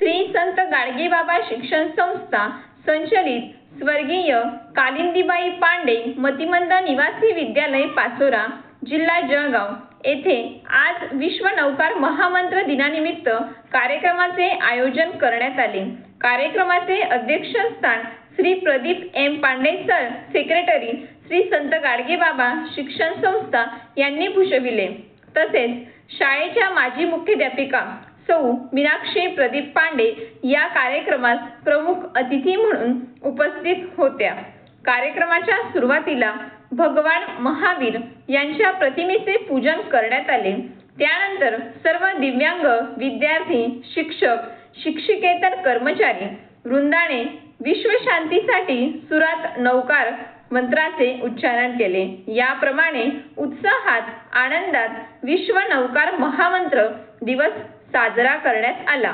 श्री संत गाडगेबाबा शिक्षण संस्था संचलित स्वर्गीय कालिंदीबाई पांडे मतिमंद निवासी विद्यालय पाचोरा, जिल्हा जळगाव येथे आज विश्व नौकार महामंत्र दिनानिमित्त कार्यक्रमाचे आयोजन करण्यात आले। कार्यक्रमाचे अध्यक्षस्थान Shri Pradeep M Pande sir, secretary Shri Sant Gadgebaba शिक्षण संस्था यांनी भूषविले। तसेच शाळेच्या माजी मुख्याध्यापिका सौ मीनाक्षी प्रदीप पांडे या कार्यक्रमास प्रमुख अतिथी म्हणून उपस्थित होत्या। कार्यक्रमाच्या सुरुवातीला भगवान महावीर यांच्या प्रतिमेचे पूजन करण्यात आले। त्यानंतर सर्व दिव्यांग विद्यार्थी, शिक्षक, शिक्षकेतर कर्मचारी वृंदाने विश्वशांतीसाठी सुरात नौकार मंत्राचे उच्चारण केले। याप्रमाणे उत्साहात आनंदात विश्व नौकार महामंत्र दिवस साजरा करण्यात आला।